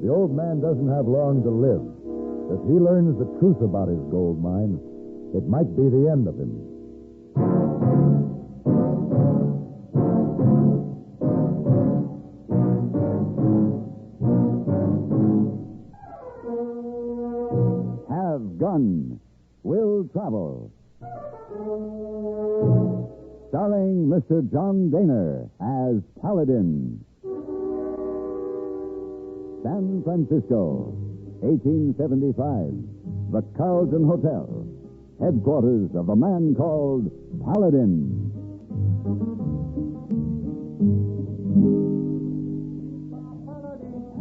The old man doesn't have long to live. If he learns the truth about his gold mine, it might be the end of him. Have Gun, Will Travel. Starring Mr. John Dehner as Paladin. San Francisco, 1875. The Carlton Hotel, headquarters of a man called Paladin.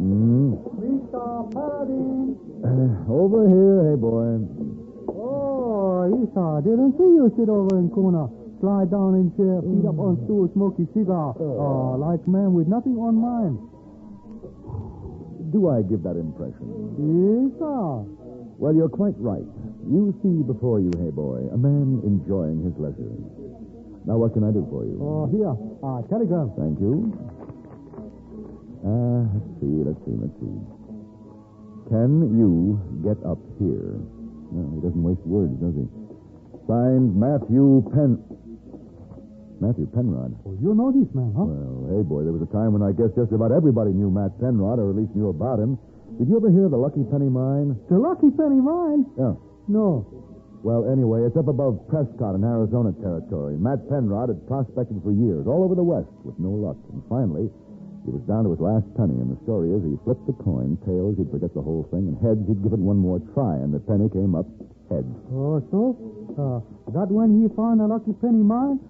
Mr. Paladin. Over here, hey, boy. Oh, Esau, didn't see you sit over in corner. Slide down in chair, feet up on stool, smoke your cigar. Like man with nothing on mind. Do I give that impression? Yes, sir. Well, you're quite right. You see before you, hey, boy, a man enjoying his leisure. Now, what can I do for you? Here. Telegram. Thank you. Let's see. Can you get up here? No, he doesn't waste words, does he? Signed, Matthew Penrod. Oh, you know this man, huh? Well, hey, boy, there was a time when I guess just about everybody knew Matt Penrod, or at least knew about him. Did you ever hear of the Lucky Penny Mine? The Lucky Penny Mine? Yeah. No. Well, anyway, it's up above Prescott in Arizona territory. Matt Penrod had prospected for years, all over the West, with no luck. And finally, he was down to his last penny. And the story is he flipped the coin. Tails, he'd forget the whole thing. And heads, he'd give it one more try. And the penny came up heads. Oh, so? That when he found the Lucky Penny Mine,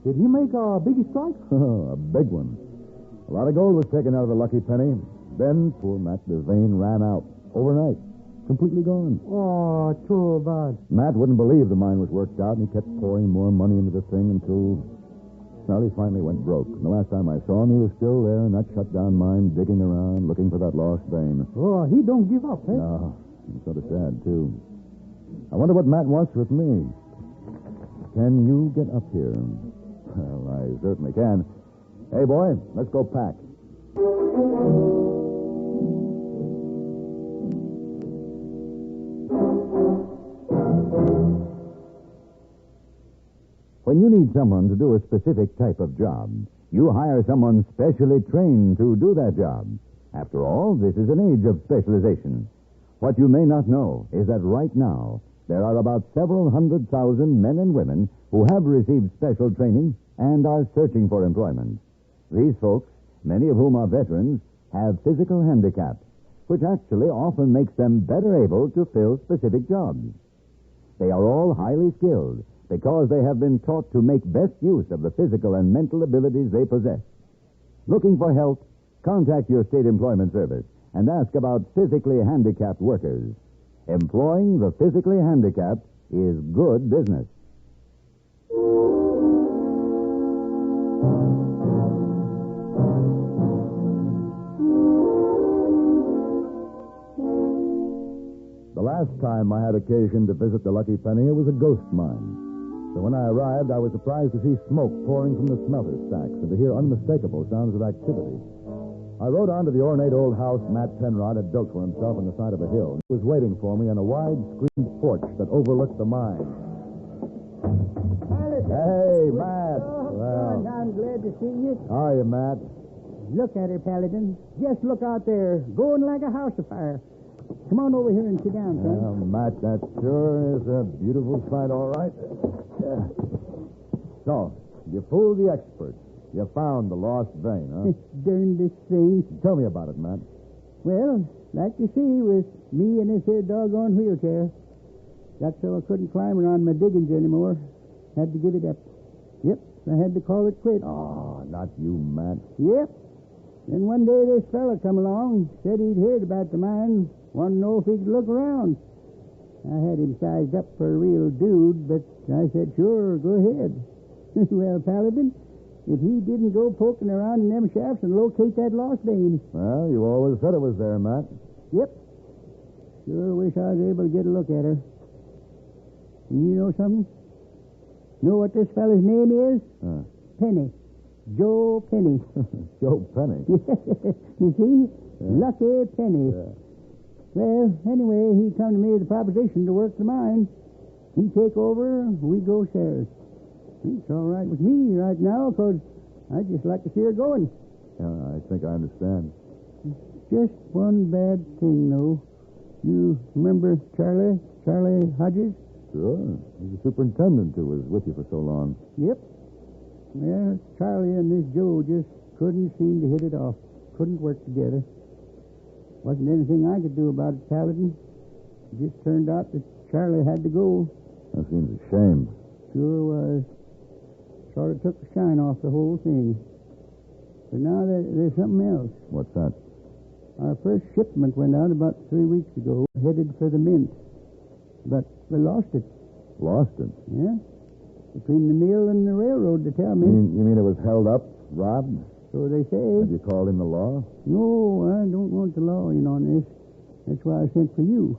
did he make a big strike? A big one. A lot of gold was taken out of the Lucky Penny. Then, poor Matt, the vein ran out. Overnight. Completely gone. Oh, too bad. Matt wouldn't believe the mine was worked out, and he kept pouring more money into the thing until, well, he finally went broke. And the last time I saw him, he was still there in that shut-down mine, digging around, looking for that lost vein. Oh, he don't give up, eh? No, it's sort of sad, too. I wonder what Matt wants with me. Can you get up here? Well, I certainly can. Hey, boy, let's go pack. When you need someone to do a specific type of job, you hire someone specially trained to do that job. After all, this is an age of specialization. What you may not know is that right now, there are about several 100,000 men and women who have received special training and are searching for employment. These folks, many of whom are veterans, have physical handicaps, which actually often makes them better able to fill specific jobs. They are all highly skilled because they have been taught to make best use of the physical and mental abilities they possess. Looking for help? Contact your state employment service and ask about physically handicapped workers. Employing the physically handicapped is good business. The last time I had occasion to visit the Lucky Penny, it was a ghost mine. So when I arrived, I was surprised to see smoke pouring from the smelter stacks and to hear unmistakable sounds of activity. I rode on to the ornate old house Matt Penrod had built for himself on the side of a hill. He was waiting for me on a wide screened porch that overlooked the mine. Hey, Matt. Well, I'm glad to see you. How are you, Matt? Look at her, Paladin. Just look out there, going like a house afire. Come on over here and sit down, son. Well, Matt, that sure is a beautiful sight, all right. So, you fooled the experts. You found the lost vein, huh? Darndest thing. Tell me about it, Matt. Well, like you see, with me and this here doggone wheelchair, got so I couldn't climb around my diggings anymore. Had to give it up. Yep, I had to call it quits. Oh, not you, Matt. Yep. Then one day this fella come along, said he'd heard about the mine, wanted to know if he could look around. I had him sized up for a real dude, but I said, sure, go ahead. Well, Paladin, if he didn't go poking around in them shafts and locate that lost vein. Well, you always said it was there, Matt. Yep. Sure wish I was able to get a look at her. And you know something? Know what this fella's name is? Penny. Joe Penny. Joe Penny. You see? Lucky Penny. Yeah. Well, anyway, he come to me with a proposition to work the mine. He take over, we go shares. It's all right with me right now, 'cause I just like to see her going. Yeah, I think I understand. Just one bad thing, though. You remember Charlie Hodges? Sure. He's the superintendent who was with you for so long. Yep. Well, Charlie and this Joe just couldn't seem to hit it off. Couldn't work together. Wasn't anything I could do about it, Paladin. It just turned out that Charlie had to go. That seems a shame. Sure was. Sort of took the shine off the whole thing. But now there's something else. What's that? Our first shipment went out about 3 weeks ago, headed for the mint. But we lost it. Lost it? Yeah? Between the mill and the railroad, they tell me. You mean it was held up, robbed? So they say. Have you called in the law? No, I don't want the law in on this. That's why I sent for you.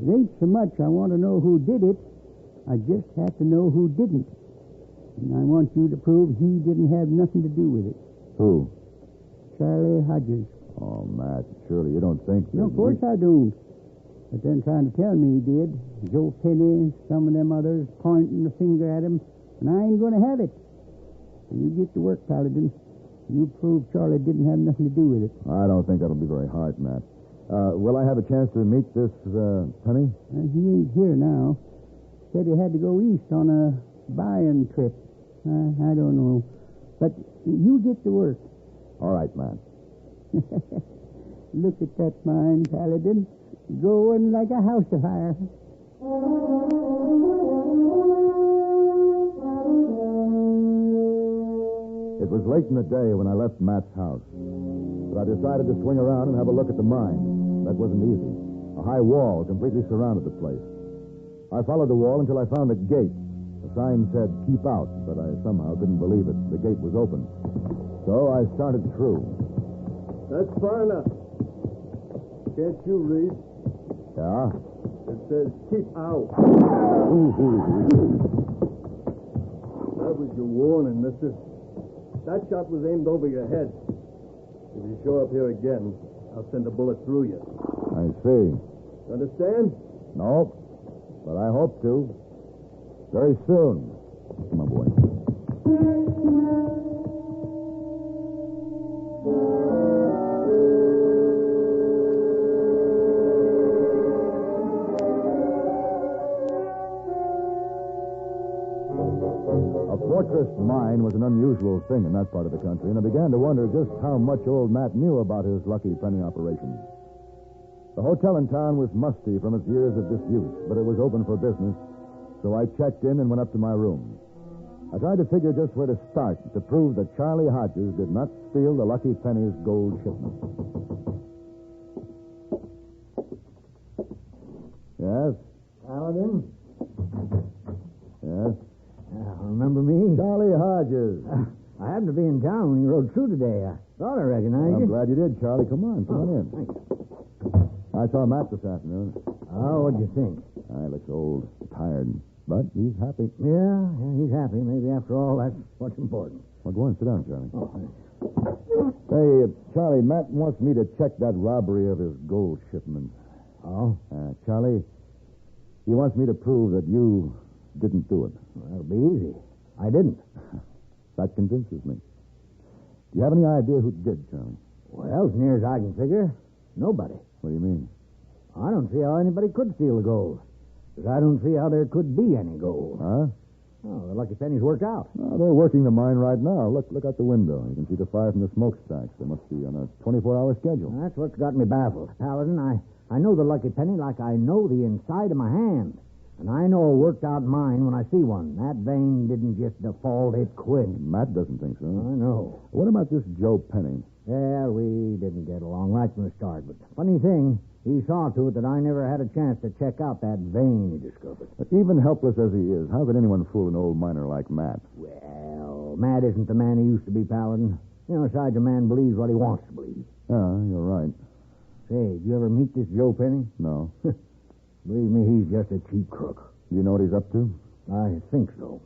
It ain't so much I want to know who did it. I just have to know who didn't. And I want you to prove he didn't have nothing to do with it. Who? Charlie Hodges. Oh, Matt, surely you don't think that... No, of course I don't. But then trying to tell me he did. Joe Penny, some of them others pointing the finger at him. And I ain't going to have it. So you get to work, Paladin. You prove Charlie didn't have nothing to do with it. I don't think that'll be very hard, Matt. Will I have a chance to meet this Penny? He ain't here now. Said he had to go east on a buying trip. I don't know. But you get to work. All right, Matt. Look at that mine, Paladin. Going like a house afire. It was late in the day when I left Matt's house. But I decided to swing around and have a look at the mine. That wasn't easy. A high wall completely surrounded the place. I followed the wall until I found a gate. The sign said, "Keep out," but I somehow couldn't believe it. The gate was open. So I started through. That's far enough. Can't you read? Yeah? It says, "Keep out." That was your warning, mister. That shot was aimed over your head. If you show up here again, I'll send a bullet through you. I see. Understand? No, but I hope to. Very soon. Come on, boy. A fortress mine was an unusual thing in that part of the country, and I began to wonder just how much old Matt knew about his Lucky Penny operation. The hotel in town was musty from its years of disuse, but it was open for business, so I checked in and went up to my room. I tried to figure just where to start to prove that Charlie Hodges did not steal the Lucky Penny's gold shipment. Yes? Paladin? Yes? Remember me? Charlie Hodges. I happened to be in town when you rode through today. I thought I recognized I'm you. glad you did, Charlie. Come on in. Thanks. I saw Matt this afternoon. Oh, what'd you think? He looks old, tired, but he's happy. Yeah, he's happy. Maybe after all, that's what's important. Well, go on, sit down, Charlie. Oh, thanks. Hey, Charlie, Matt wants me to check that robbery of his gold shipment. Oh? Charlie, he wants me to prove that you didn't do it. Well, that'll be easy. I didn't. That convinces me. Do you have any idea who did, Charlie? Well, as near as I can figure, nobody. What do you mean? I don't see how anybody could steal the gold. Because I don't see how there could be any gold. Huh? Oh, the Lucky Penny's worked out. Oh, they're working the mine right now. Look out the window. You can see the fire from the smokestacks. They must be on a 24-hour schedule. That's what's got me baffled. Paladin, I know the Lucky Penny like I know the inside of my hand. And I know a worked-out mine when I see one. That vein didn't just default, it quit. Matt doesn't think so. I know. What about this Joe Penny? Yeah, we didn't get along right from the start. But funny thing, he saw to it that I never had a chance to check out that vein he discovered. But even helpless as he is, how could anyone fool an old miner like Matt? Well, Matt isn't the man he used to be, Paladin. You know, besides, a man believes what he wants to believe. Yeah, you're right. Say, did you ever meet this Joe Penny? No. Believe me, he's just a cheap crook. Do you know what he's up to? I think so.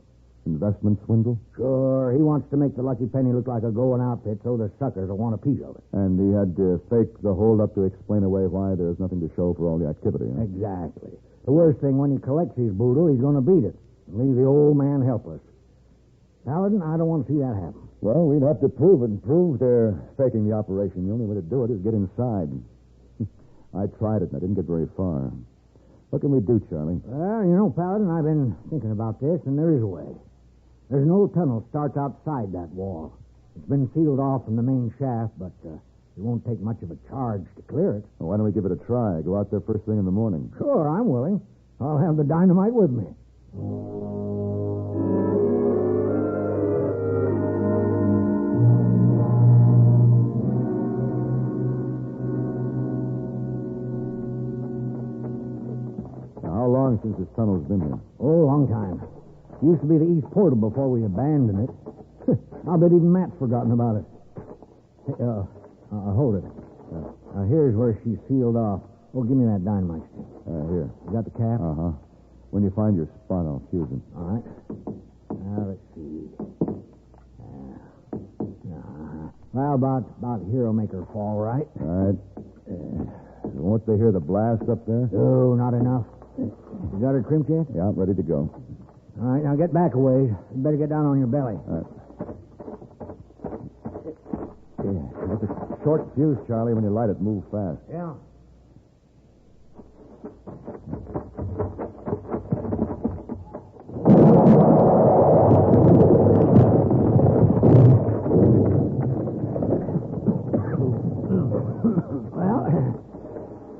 Investment swindle? Sure, he wants to make the Lucky Penny look like a going outfit so the suckers will want a piece of it. And he had to fake the holdup to explain away why there's nothing to show for all the activity. Huh? Exactly. The worst thing, when he collects his boodle, he's going to beat it and leave the old man helpless. Paladin, I don't want to see that happen. Well, we'd have to prove it, and prove they're faking the operation. The only way to do it is get inside. I tried it, and I didn't get very far. What can we do, Charlie? Well, Paladin, I've been thinking about this, and there is a way. There's an old tunnel starts outside that wall. It's been sealed off from the main shaft, but it won't take much of a charge to clear it. Well, why don't we give it a try? Go out there first thing in the morning. Sure, I'm willing. I'll have the dynamite with me. How long since this tunnel's been here? Oh, a long time. It used to be the east portal before we abandoned it. I'll bet even Matt's forgotten about it. Hey, hold it. Here's where she's sealed off. Oh, give me that dynamite stick. Here. You got the cap? Uh-huh. When you find your spot, I'll fuse it. All right. Now, let's see. Well, about here will make her fall, right? All right. Won't they hear the blast up there? Oh, not enough. You got her crimped yet? Yeah, ready to go. All right, now get back a ways. You better get down on your belly. All right. It's a short fuse, Charlie. When you light it, move fast. Yeah. Well,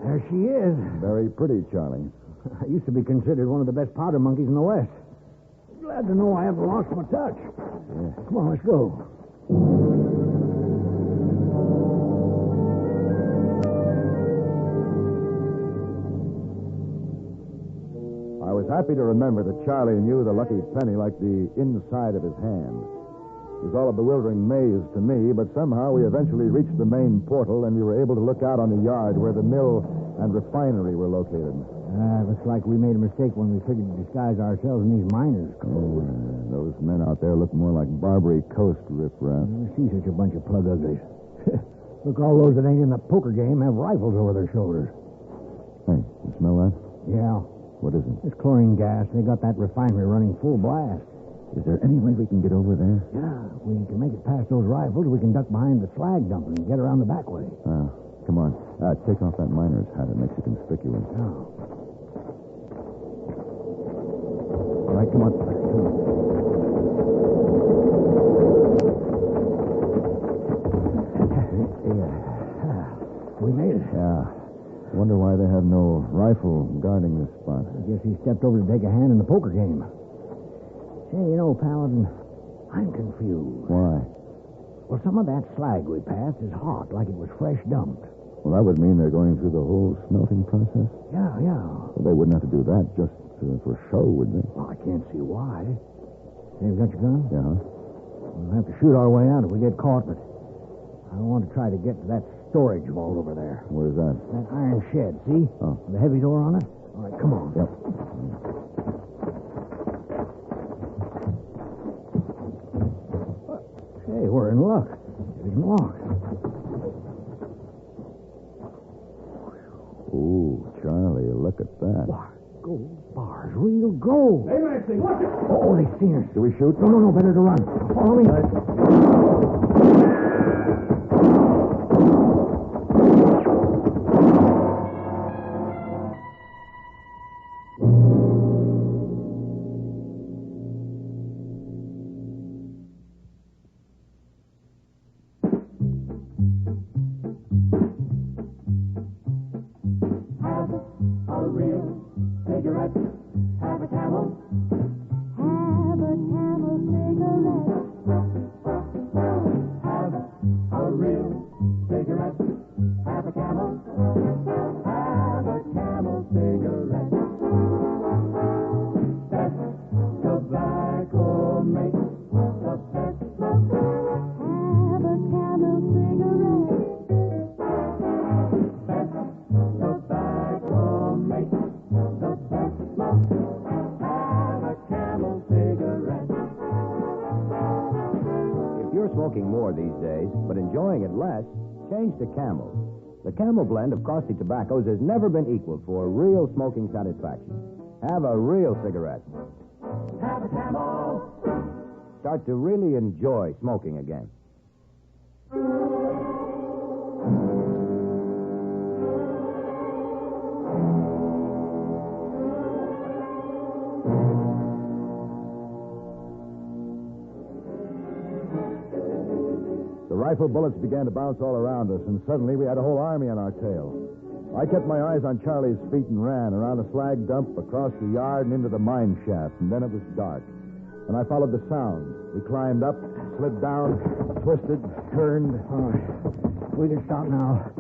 there she is. Very pretty, Charlie. I used to be considered one of the best powder monkeys in the West. Glad to know I haven't lost my touch. Yeah. Come on, let's go. I was happy to remember that Charlie knew the lucky penny like the inside of his hand. It was all a bewildering maze to me, but somehow we eventually reached the main portal, and we were able to look out on the yard where the mill and refinery were located. Looks like we made a mistake when we figured to disguise ourselves in these miners' clothes. Those men out there look more like Barbary Coast riffraff. You see such a bunch of plug uglies. Look, all those that ain't in the poker game have rifles over their shoulders. Hey, you smell that? Yeah. What is it? It's chlorine gas. They got that refinery running full blast. Is there any way we can get over there? Yeah, if we can make it past those rifles, we can duck behind the slag dump and get around the back way. Come on. Take off that miner's hat. It makes you conspicuous. Oh. All right, come on. We made it. Yeah. I wonder why they have no rifle guarding this spot. I guess he stepped over to take a hand in the poker game. Say, Paladin, I'm confused. Why? Well, some of that slag we passed is hot, like it was fresh dumped. Well, that would mean they're going through the whole smelting process. Yeah. Well, they wouldn't have to do that just for show, would they? Well, I can't see why. Hey, you got your gun? Yeah. We'll have to shoot our way out if we get caught, but I want to try to get to that storage vault over there. Where's that? That iron shed, see? Oh. The heavy door on it? All right, come on. Yep. Hey, we're in luck. It isn't locked. Ooh, Charlie, look at that. Why, gold bars, real gold. Hey, Maxie, watch it! Oh, they've seen us. Do we shoot? No, better to run. Follow me. Have a camel cigarette. smoking more these days, but enjoying it less, change to Camel. The Camel blend of costly tobaccos has never been equaled for real smoking satisfaction. Have a real cigarette. Have a Camel. Start to really enjoy smoking again. The rifle bullets began to bounce all around us, and suddenly we had a whole army on our tail. I kept my eyes on Charlie's feet and ran around a slag dump, across the yard, and into the mine shaft, and then it was dark. And I followed the sound. We climbed up, slid down, twisted, turned. Oh, we can stop now.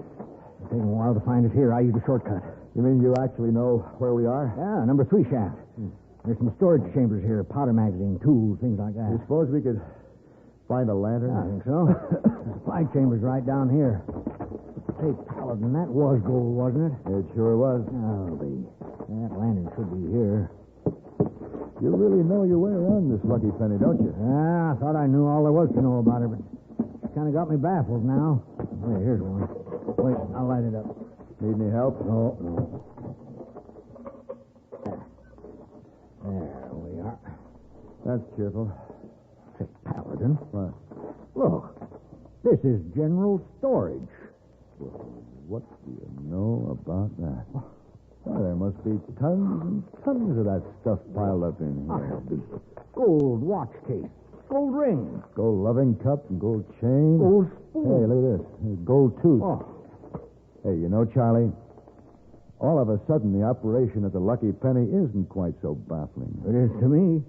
It's taking a while to find us here. I used a shortcut. You mean you actually know where we are? Yeah, number 3 shaft. There's some storage chambers here, powder magazine, tools, things like that. You suppose we could find a lantern? I think so. Supply chamber's right down here. Say, Paladin, that was gold, wasn't it? It sure was. I'll be. That lantern should be here. You really know your way around this lucky penny, don't you? Yeah, I thought I knew all there was to know about her, but it's kind of got me baffled now. Wait, here's one. Wait, I'll light it up. Need any help? No. There we are. That's cheerful. Say, Paladin. What? Look, this is general storage. Well, what do you know about that? Why, there must be tons and tons of that stuff piled up in here. Gold watch case, gold ring, Gold loving cup and gold chain. gold spoon. Hey, look at this. Gold tooth. Oh, Hey, you know, Charlie, all of a sudden the operation at the Lucky Penny isn't quite so baffling. it is to me.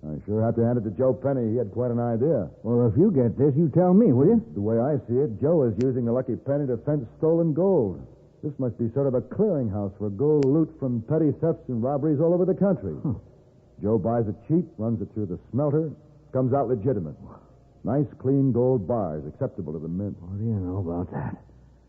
I sure have to hand it to Joe Penny. He had quite an idea. Well, if you get this, you tell me, will you? The way I see it, Joe is using the Lucky Penny to fence stolen gold. This must be sort of a clearinghouse for gold loot from petty thefts and robberies all over the country. Joe buys it cheap, runs it through the smelter, comes out legitimate. Nice, clean gold bars, acceptable to the mint. What do you know about that?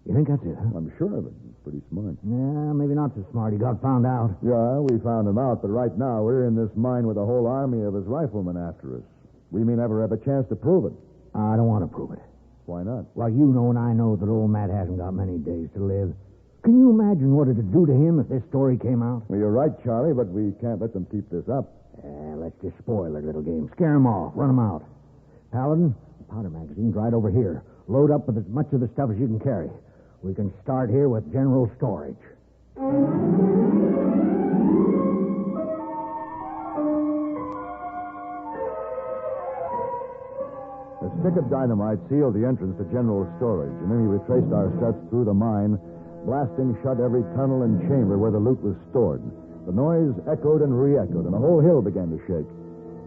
You think that's it, huh? I'm sure of it. He's pretty smart. Yeah, maybe not so smart. He got found out. Yeah, we found him out, but right now we're in this mine with a whole army of his riflemen after us. We may never have a chance to prove it. I don't want to prove it. Why not? Well, you know and I know that old Matt hasn't got many days to live. Can you imagine what it'd do to him if this story came out? Well, you're right, Charlie, but we can't let them keep this up. Let's just spoil their little game. Scare them off. Run them out. Paladin, the powder magazine's right over here. Load up with as much of the stuff as you can carry. We can start here with general storage. A stick of dynamite sealed the entrance to general storage, and then we retraced our steps through the mine, blasting shut every tunnel and chamber where the loot was stored. The noise echoed and re-echoed, and the whole hill began to shake.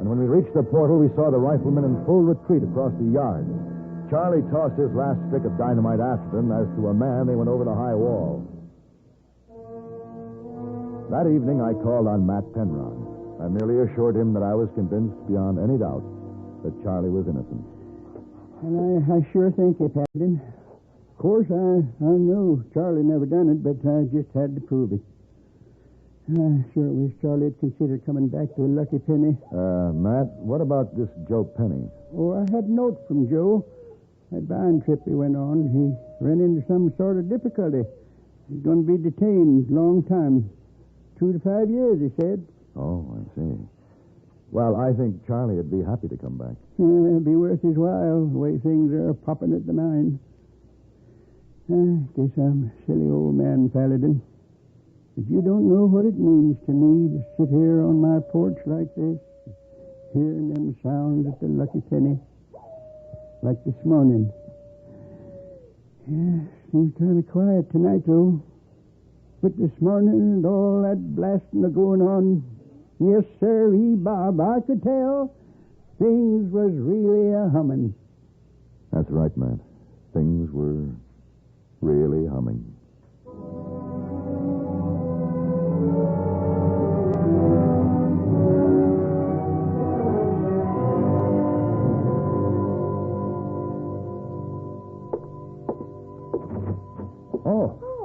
And when we reached the portal, we saw the riflemen in full retreat across the yard. Charlie tossed his last stick of dynamite after them. As to a man, they went over the high wall. That evening, I called on Matt Penrod. I merely assured him that I was convinced beyond any doubt that Charlie was innocent. And I sure think it, Paladin. Of course, I knew Charlie never done it, but I just had to prove it. I sure wish Charlie had considered coming back to the Lucky Penny. Matt, what about this Joe Penny? Oh, I had a note from Joe. That buying trip he went on, he ran into some sort of difficulty. He's going to be detained a long time. 2 to 5 years, he said. Oh, I see. Well, I think Charlie would be happy to come back. It'd be worth his while, the way things are popping at the mine. I guess I'm a silly old man, Paladin. But you don't know what it means to me to sit here on my porch like this, hearing them sounds at the Lucky Penny, like this morning. Yeah, seems kind of quiet tonight, though. But this morning and all that blasting going on, yes, sir, Bob, I could tell things was really a-humming. That's right, Matt. Things were really humming.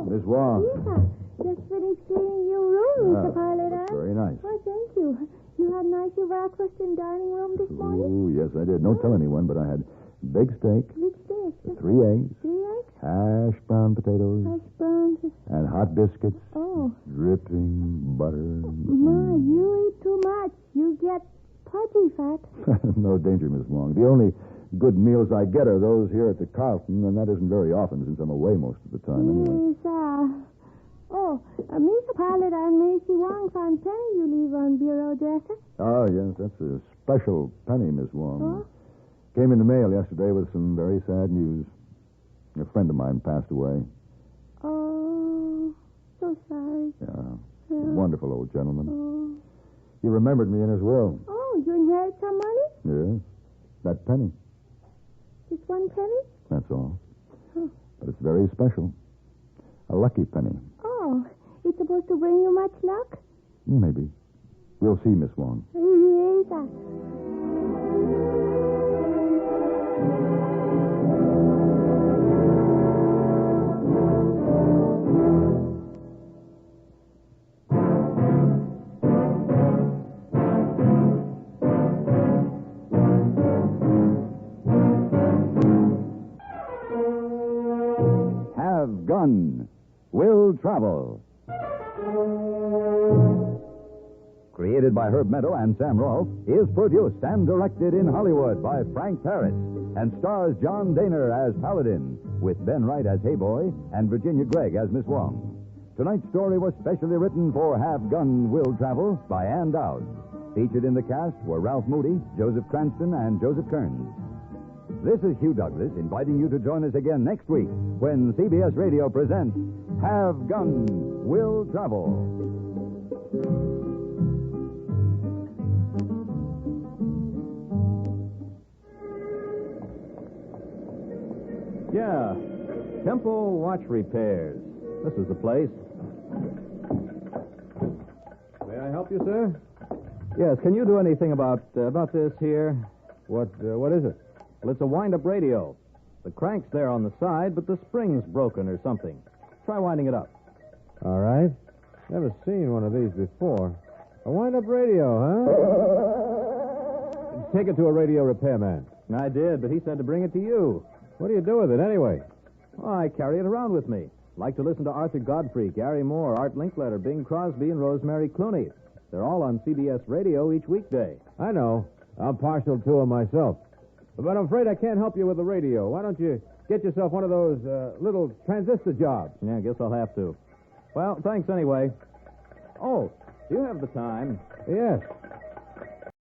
Miss Wong. Yeah, just finished cleaning your room, Mr. Paladin. Very nice. Why, thank you. You had nicely breakfast in dining room this morning? Oh, yes, I did. Don't tell anyone, but I had Big steak, Big steak. 3 eggs, 3 eggs? hash brown potatoes, Hash browns. and hot biscuits, Oh, dripping butter. my, you eat too much. You get pudgy fat. No danger, Miss Wong. The only good meals I get are those here at the Carlton, and that isn't very often since I'm away most of the time anyway. Yes, Mr. Paladin and Missy Wong found penny you leave on bureau dresser. Oh, yes, that's a special penny, Miss Wong. Oh? Came in the mail yesterday with some very sad news. A friend of mine passed away. Oh, so sorry. Yeah, wonderful old gentleman. Oh. He remembered me in his will. Oh, you inherit some money? Yes, that penny. Just 1 penny? That's all. Huh. But it's very special. A lucky penny. Oh, it's supposed to bring you much luck? Maybe. We'll see, Miss Wong. Yes, Have Gun Will Travel. Created by Herb Meadow and Sam Rolfe, is produced and directed in Hollywood by Frank Paris and stars John Dehner as Paladin, with Ben Wright as Hayboy and Virginia Gregg as Miss Wong. Tonight's story was specially written for Have Gun Will Travel by Ann Dowd. Featured in the cast were Ralph Moody, Joseph Cranston, and Joseph Kearns. This is Hugh Douglas inviting you to join us again next week when CBS Radio presents Have Gun Will Travel. Yeah, Temple Watch Repairs. This is the place. May I help you, sir? Yes, can you do anything about this here? What is it? Well, it's a wind-up radio. The crank's there on the side, but the spring's broken or something. Try winding it up. All right. Never seen one of these before. A wind-up radio, huh? Take it to a radio repairman. I did, but he said to bring it to you. What do you do with it anyway? Well, I carry it around with me. Like to listen to Arthur Godfrey, Gary Moore, Art Linkletter, Bing Crosby, and Rosemary Clooney. They're all on CBS Radio each weekday. I know. I'm partial to them myself. But I'm afraid I can't help you with the radio. Why don't you get yourself one of those little transistor jobs? Yeah, I guess I'll have to. Well, thanks anyway. Oh, do you have the time? Yes.